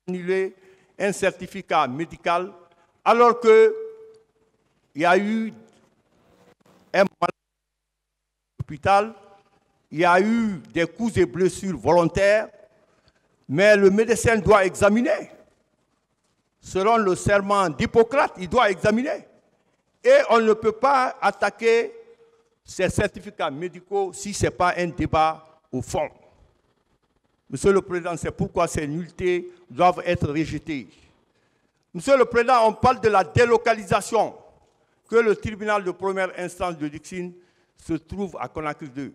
annuler un certificat médical alors qu'il y a eu un malade à l'hôpital, il y a eu des coups et blessures volontaires, mais le médecin doit examiner. Selon le serment d'Hippocrate, il doit examiner. Et on ne peut pas attaquer ces certificats médicaux si ce n'est pas un débat au fond. Monsieur le Président, c'est pourquoi ces nullités doivent être rejetées. Monsieur le Président, on parle de la délocalisation, que le tribunal de première instance de Dixine se trouve à Conakry 2,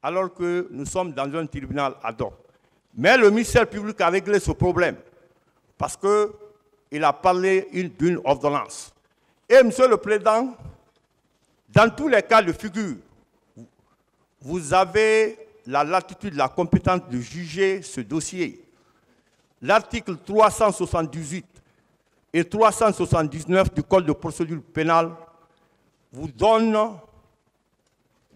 alors que nous sommes dans un tribunal ad hoc. Mais le ministère public a réglé ce problème, parce qu'il a parlé d'une ordonnance. Et Monsieur le Président, dans tous les cas de figure, vous avez la latitude, la compétence de juger ce dossier. L'article 378 et 379 du Code de procédure pénale vous donnent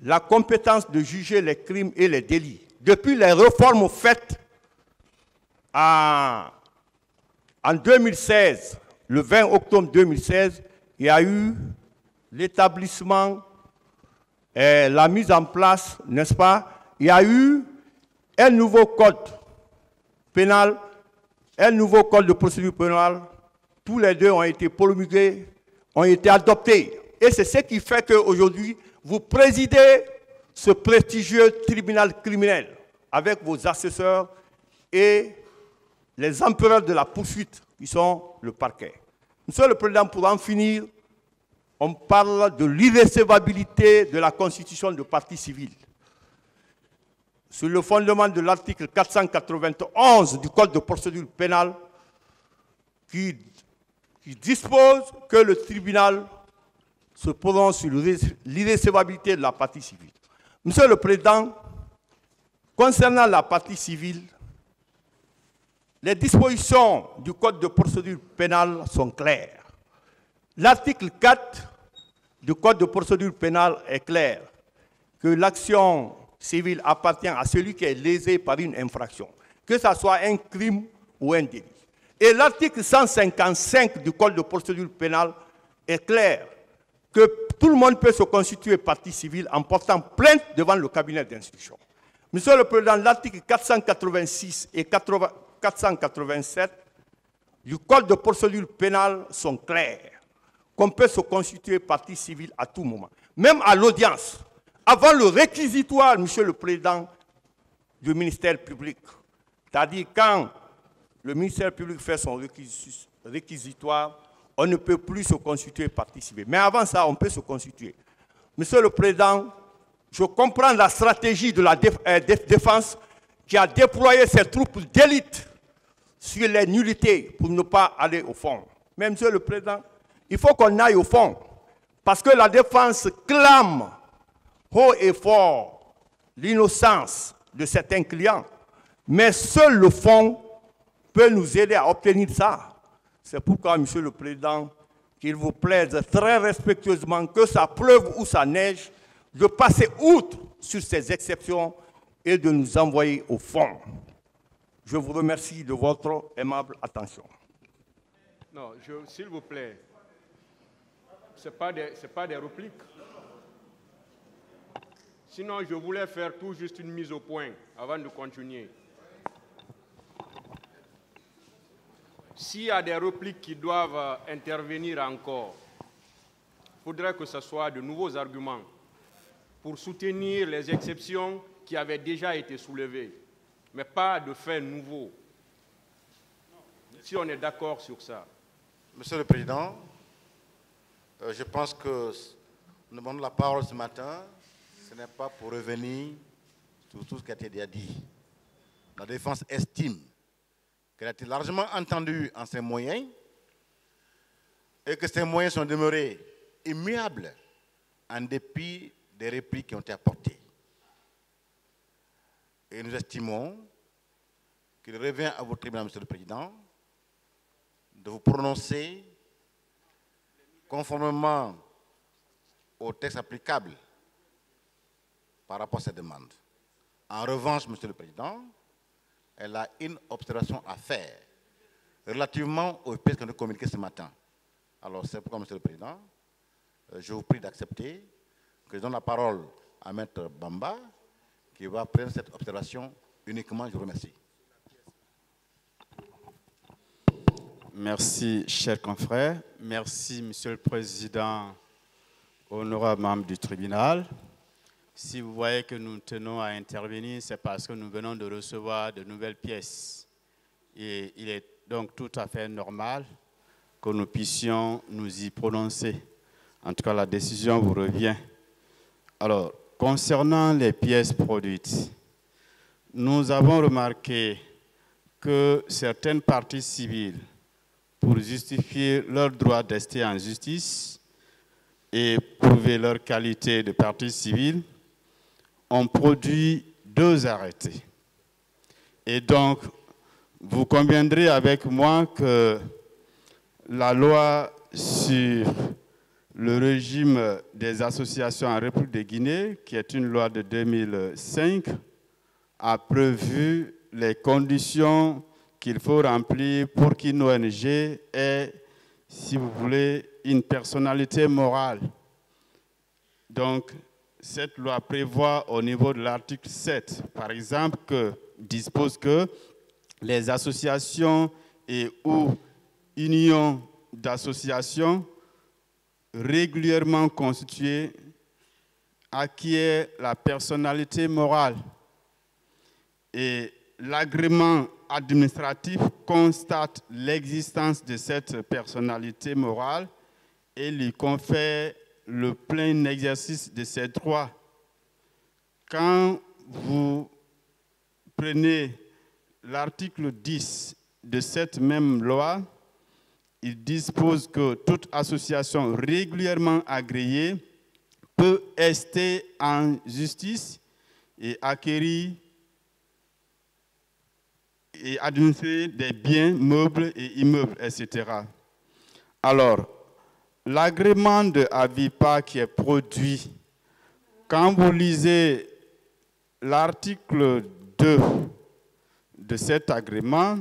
la compétence de juger les crimes et les délits. Depuis les réformes faites en 2016, le 20 octobre 2016, il y a eu l'établissement, la mise en place, n'est-ce pas? Il y a eu un nouveau code pénal, un nouveau code de procédure pénale. Tous les deux ont été promulgués, ont été adoptés. Et c'est ce qui fait qu'aujourd'hui, vous présidez ce prestigieux tribunal criminel avec vos assesseurs et les empereurs de la poursuite qui sont le parquet. Monsieur le Président, pour en finir, on parle de l'irrécevabilité de la constitution de partie civile. Sur le fondement de l'article 491 du Code de procédure pénale qui dispose que le tribunal se prononce sur l'irrécevabilité de la partie civile. Monsieur le Président, concernant la partie civile, les dispositions du Code de procédure pénale sont claires. L'article 4 du Code de procédure pénale est clair, que l'action civile appartient à celui qui est lésé par une infraction, que ce soit un crime ou un délit. Et l'article 155 du Code de procédure pénale est clair, que tout le monde peut se constituer partie civile en portant plainte devant le cabinet d'instruction. Monsieur le Président, l'article 486 et 487 du Code de procédure pénale sont clairs, qu'on peut se constituer partie civile à tout moment, même à l'audience, avant le réquisitoire, Monsieur le Président, du ministère public. C'est-à-dire quand le ministère public fait son réquisitoire, on ne peut plus se constituer partie civile. Mais avant ça, on peut se constituer. Monsieur le Président, je comprends la stratégie de la défense qui a déployé ses troupes d'élite sur les nullités pour ne pas aller au fond. Mais Monsieur le Président, il faut qu'on aille au fond. Parce que la défense clame haut et fort l'innocence de certains clients. Mais seul le fond peut nous aider à obtenir ça. C'est pourquoi, Monsieur le Président, qu'il vous plaise très respectueusement, que ça pleuve ou ça neige, de passer outre sur ces exceptions et de nous envoyer au fond. Je vous remercie de votre aimable attention. Non, s'il vous plaît, ce n'est pas des répliques. Sinon, je voulais faire tout juste une mise au point avant de continuer. S'il y a des répliques qui doivent intervenir encore, il faudrait que ce soit de nouveaux arguments pour soutenir les exceptions qui avaient déjà été soulevées, mais pas de faits nouveaux. Si on est d'accord sur ça. Monsieur le Président, je pense que nous demandons la parole ce matin. Ce n'est pas pour revenir sur tout ce qui a été déjà dit. La défense estime qu'elle a été largement entendue en ses moyens et que ces moyens sont demeurés immuables en dépit des répliques qui ont été apportées. Et nous estimons qu'il revient à votre tribunal, Monsieur le Président, de vous prononcer conformément au texte applicable par rapport à cette demande. En revanche, Monsieur le Président, elle a une observation à faire relativement aux pièces qu'on a communiquées ce matin. Alors, c'est pourquoi, Monsieur le Président, je vous prie d'accepter que je donne la parole à Maître Bamba, qui va prendre cette observation uniquement. Je vous remercie. Merci, chers confrères. Merci, Monsieur le Président, honorable membre du tribunal. Si vous voyez que nous tenons à intervenir, c'est parce que nous venons de recevoir de nouvelles pièces. Et il est donc tout à fait normal que nous puissions nous y prononcer. En tout cas, la décision vous revient. Alors, concernant les pièces produites, nous avons remarqué que certaines parties civiles, pour justifier leur droit d'ester en justice et prouver leur qualité de partie civile, ont produit 2 arrêtés. Et donc, vous conviendrez avec moi que la loi sur le régime des associations en République de Guinée, qui est une loi de 2005, a prévu les conditions qu'il faut remplir pour qu'une ONG ait, si vous voulez, une personnalité morale. Donc, cette loi prévoit au niveau de l'article 7, par exemple, que dispose que les associations et ou unions d'associations régulièrement constituées acquièrent la personnalité morale. Et l'agrément administratif constate l'existence de cette personnalité morale et lui confère le plein exercice de ses droits. Quand vous prenez l'article 10 de cette même loi, il dispose que toute association régulièrement agréée peut ester en justice et acquérir et administrer des biens, meubles et immeubles, etc. Alors, l'agrément de Avipa qui est produit, quand vous lisez l'article 2 de cet agrément,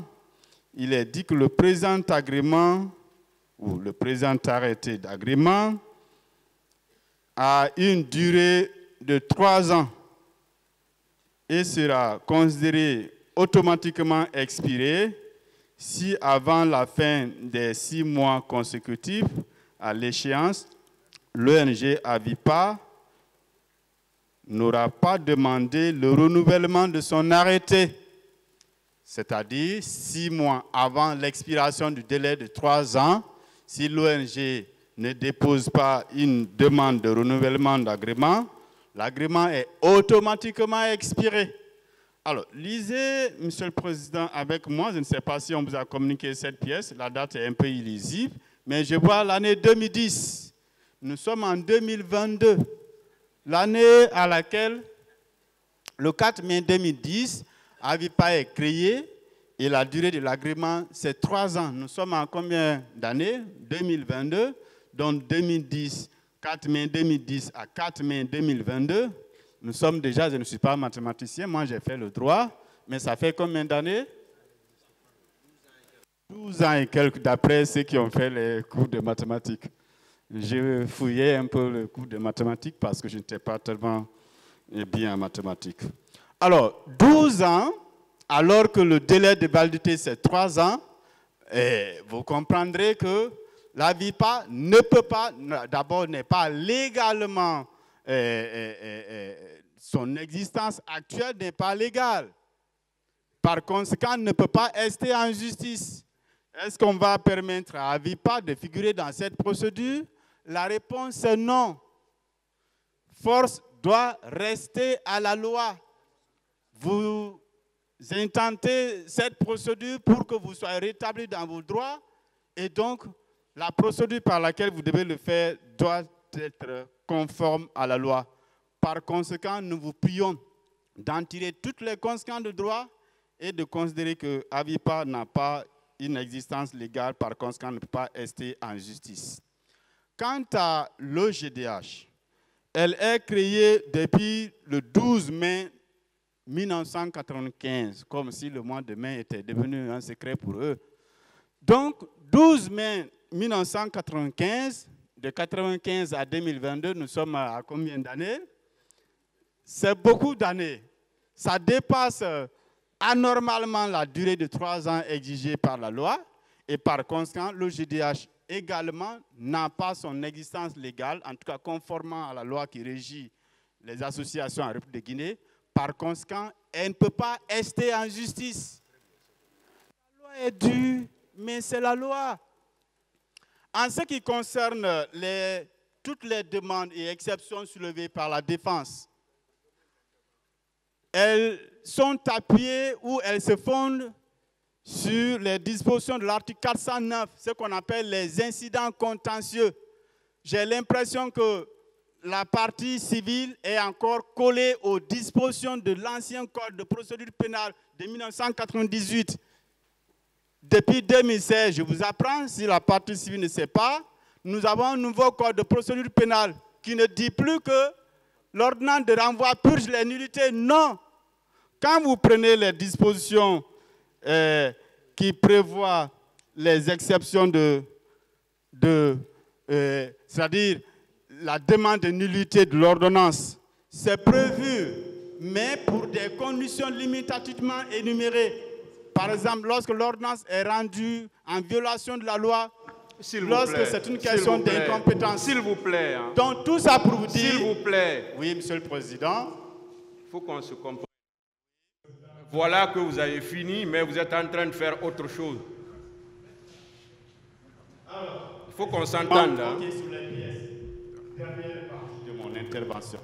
il est dit que le présent agrément ou le présent arrêté d'agrément a une durée de 3 ans et sera considéré automatiquement expiré si avant la fin des 6 mois consécutifs à l'échéance, l'ONG Avipa n'aura pas demandé le renouvellement de son arrêté, c'est-à-dire 6 mois avant l'expiration du délai de 3 ans, si l'ONG ne dépose pas une demande de renouvellement d'agrément, l'agrément est automatiquement expiré. Alors, lisez, Monsieur le Président, avec moi, je ne sais pas si on vous a communiqué cette pièce, la date est un peu illisible, mais je vois l'année 2010. Nous sommes en 2022, l'année à laquelle, le 4 mai 2010, Avipa est créé et la durée de l'agrément, c'est 3 ans. Nous sommes en combien d'années? 2022, donc 2010, 4 mai 2010 à 4 mai 2022. Nous sommes déjà, je ne suis pas mathématicien, moi j'ai fait le droit, mais ça fait combien d'années? 12 ans et quelques, d'après ceux qui ont fait les cours de mathématiques. J'ai fouillé un peu le cours de mathématiques parce que je n'étais pas tellement bien en mathématiques. Alors, 12 ans, alors que le délai de validité c'est 3 ans, vous comprendrez que l'Avipa ne peut pas, d'abord n'est pas légalement, son existence actuelle n'est pas légale. Par conséquent, ne peut pas rester en justice. Est-ce qu'on va permettre à Avipa de figurer dans cette procédure? La réponse est non. Force doit rester à la loi. Vous intentez cette procédure pour que vous soyez rétablis dans vos droits et donc la procédure par laquelle vous devez le faire doit être conforme à la loi. Par conséquent, nous vous prions d'en tirer toutes les conséquences de droit et de considérer que Avipa n'a pas une existence légale, par conséquent, ne peut pas rester en justice. Quant à l'OGDH, elle est créée depuis le 12 mai 1995, comme si le mois de mai était devenu un secret pour eux. Donc, 12 mai 1995, de 1995 à 2022, nous sommes à combien d'années? C'est beaucoup d'années. Ça dépasse anormalement la durée de 3 ans exigée par la loi et par conséquent, l'OGDH également n'a pas son existence légale, en tout cas conformément à la loi qui régit les associations en République de Guinée. Par conséquent, elle ne peut pas rester en justice. La loi est due, mais c'est la loi. En ce qui concerne toutes les demandes et exceptions soulevées par la défense, elles sont appuyées ou elles se fondent sur les dispositions de l'article 409, ce qu'on appelle les incidents contentieux. J'ai l'impression que la partie civile est encore collée aux dispositions de l'ancien code de procédure pénale de 1998. Depuis 2016, je vous apprends, si la partie civile ne sait pas, nous avons un nouveau code de procédure pénale qui ne dit plus que l'ordonnance de renvoi purge les nullités. Non. Quand vous prenez les dispositions qui prévoient les exceptions c'est-à-dire la demande de nullité de l'ordonnance, c'est prévu, mais pour des conditions limitativement énumérées. Par exemple, lorsque l'ordonnance est rendue en violation de la loi, lorsque c'est une question d'incompétence. S'il vous plaît. Hein. Donc tout ça pour vous dire... S'il vous plaît. Oui, Monsieur le Président. Il faut qu'on se comprenne. Voilà que vous avez fini, mais vous êtes en train de faire autre chose. Il faut qu'on s'entende. Hein. Sur les pièces. Dernière partie de mon intervention.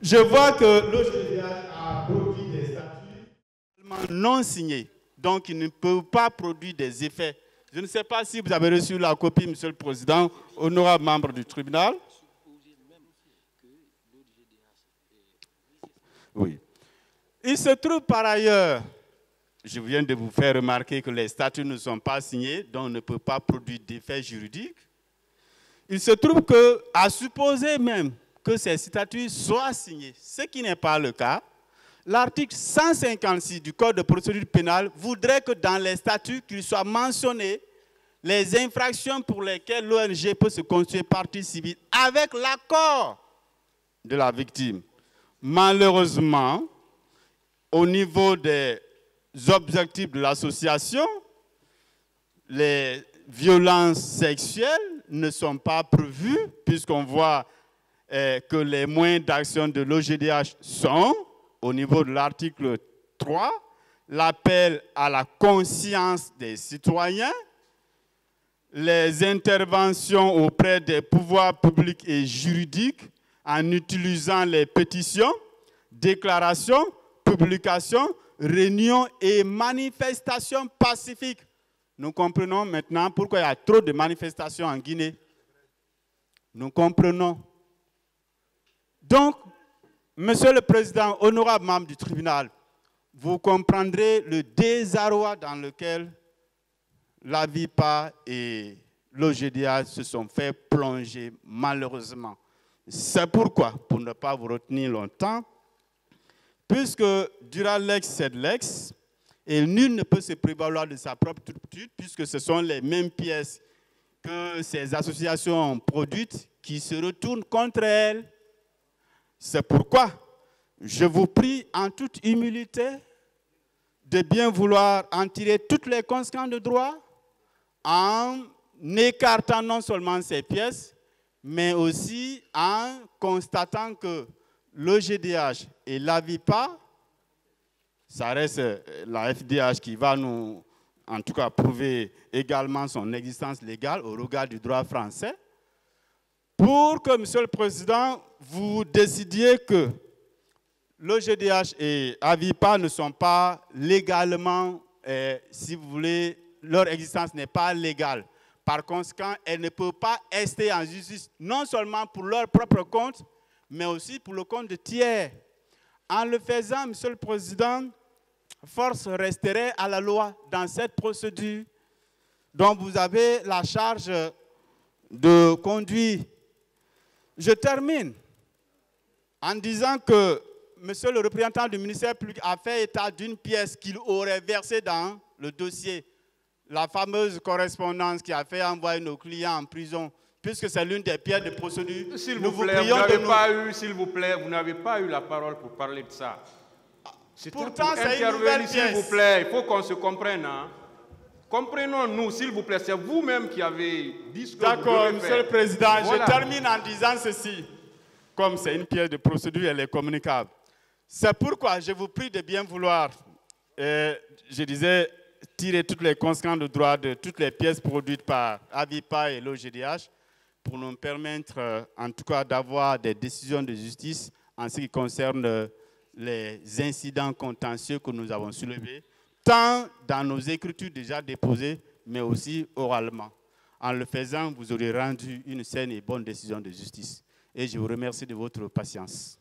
Je vois que l'OGDH a produit des statuts non signés, donc il ne peut pas produire des effets. Je ne sais pas si vous avez reçu la copie, Monsieur le Président, honorable membre du tribunal. Oui. Il se trouve par ailleurs, je viens de vous faire remarquer que les statuts ne sont pas signés, donc on ne peut pas produire d'effets juridiques. Il se trouve que, à supposer même que ces statuts soient signés, ce qui n'est pas le cas, l'article 156 du Code de procédure pénale voudrait que dans les statuts, qu'il soit mentionné les infractions pour lesquelles l'ONG peut se constituer partie civile avec l'accord de la victime. Malheureusement, au niveau des objectifs de l'association, les violences sexuelles ne sont pas prévues, puisqu'on voit que les moyens d'action de l'OGDH sont, au niveau de l'article 3, l'appel à la conscience des citoyens, les interventions auprès des pouvoirs publics et juridiques en utilisant les pétitions, déclarations, publications, réunions et manifestations pacifiques. Nous comprenons maintenant pourquoi il y a trop de manifestations en Guinée. Nous comprenons. Donc, Monsieur le Président, honorable membre du tribunal, vous comprendrez le désarroi dans lequel l'AVIPA et l'OGDH se sont fait plonger malheureusement. C'est pourquoi, pour ne pas vous retenir longtemps, puisque durant lex sed lex, et nul ne peut se prévaloir de sa propre turpitude, puisque ce sont les mêmes pièces que ces associations ont produites qui se retournent contre elles. C'est pourquoi je vous prie en toute humilité de bien vouloir en tirer toutes les conséquences de droit en écartant non seulement ces pièces, mais aussi en constatant que l'OGDH et l'AVIPA, ça reste la FDH qui va nous, en tout cas, prouver également son existence légale au regard du droit français, pour que, Monsieur le Président, vous décidiez que l'OGDH et l'AVIPA ne sont pas légalement, si vous voulez, leur existence n'est pas légale. Par conséquent, elle ne peut pas rester en justice, non seulement pour leur propre compte, mais aussi pour le compte de tiers. En le faisant, Monsieur le Président, force resterait à la loi dans cette procédure dont vous avez la charge de conduire. Je termine en disant que Monsieur le représentant du ministère public a fait état d'une pièce qu'il aurait versée dans le dossier la fameuse correspondance qui a fait envoyer nos clients en prison, puisque c'est l'une des pierres de procédure. S'il vous plaît, vous n'avez pas eu la parole pour parler de ça. Pourtant, c'est une nouvelle pièce. S'il vous plaît, il faut qu'on se comprenne. Hein. Comprenons-nous, s'il vous plaît. C'est vous-même qui avez dit ce que vous devez faire. D'accord, Monsieur le Président, voilà. Je termine en disant ceci. Comme c'est une pièce de procédure, elle est communicable. C'est pourquoi je vous prie de bien vouloir, je disais, tirer toutes les conséquences de droit de toutes les pièces produites par Avipa et l'OGDH pour nous permettre, en tout cas, d'avoir des décisions de justice en ce qui concerne les incidents contentieux que nous avons soulevés, tant dans nos écritures déjà déposées, mais aussi oralement. En le faisant, vous aurez rendu une saine et bonne décision de justice. Et je vous remercie de votre patience.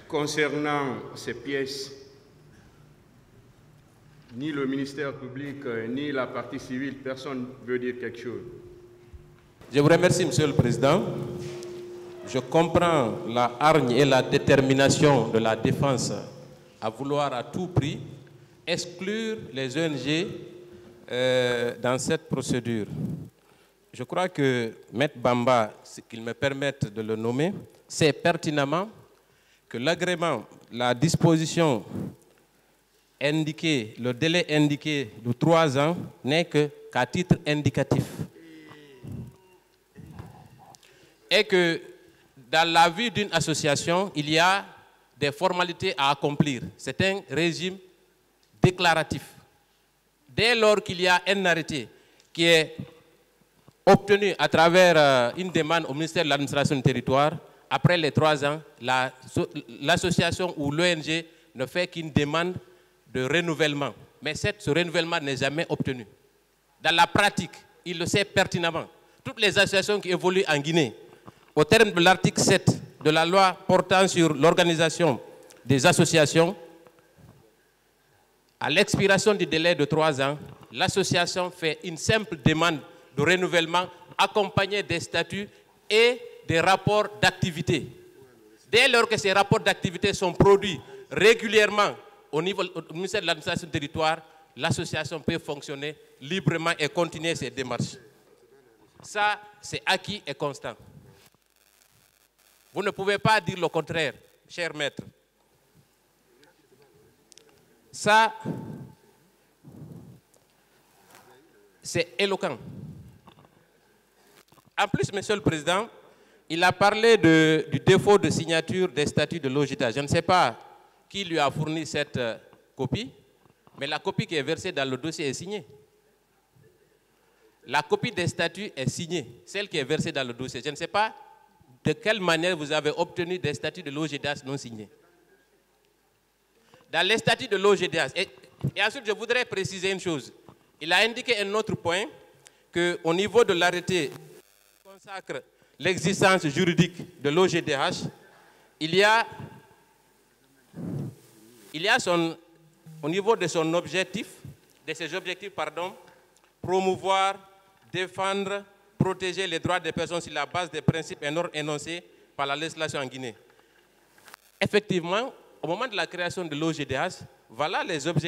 Concernant ces pièces, ni le ministère public, ni la partie civile, personne ne veut dire quelque chose. Je vous remercie, Monsieur le Président. Je comprends la hargne et la détermination de la défense à vouloir à tout prix exclure les ONG dans cette procédure. Je crois que Maître Bamba, qu'il me permette de le nommer, sait pertinemment que l'agrément, la disposition indiquée, le délai indiqué de 3 ans n'est qu'à titre indicatif. Et que dans la vie d'une association, il y a des formalités à accomplir. C'est un régime déclaratif. Dès lors qu'il y a un arrêté qui est obtenu à travers une demande au ministère de l'administration du territoire, après les 3 ans, l'association ou l'ONG ne fait qu'une demande de renouvellement. Mais ce renouvellement n'est jamais obtenu. Dans la pratique, il le sait pertinemment. Toutes les associations qui évoluent en Guinée, au terme de l'article 7 de la loi portant sur l'organisation des associations, à l'expiration du délai de 3 ans, l'association fait une simple demande de renouvellement accompagné des statuts et des rapports d'activité. Dès lors que ces rapports d'activité sont produits régulièrement au ministère de l'administration du territoire, l'association peut fonctionner librement et continuer ses démarches. Ça, c'est acquis et constant. Vous ne pouvez pas dire le contraire, cher maître. Ça, c'est éloquent. En plus, Monsieur le Président, il a parlé du défaut de signature des statuts de l'OGDH. Je ne sais pas qui lui a fourni cette copie, mais la copie qui est versée dans le dossier est signée. La copie des statuts est signée, celle qui est versée dans le dossier. Je ne sais pas de quelle manière vous avez obtenu des statuts de l'OGDH non signés. Dans les statuts de l'OGDH, et ensuite je voudrais préciser une chose. Il a indiqué un autre point, qu'au niveau de l'arrêté qui consacre l'existence juridique de l'OGDH, il y a au niveau de son objectif, de ses objectifs, promouvoir, défendre, protéger les droits des personnes sur la base des principes et normes énoncés par la législation en Guinée. Effectivement, au moment de la création de l'OGDH, voilà les objectifs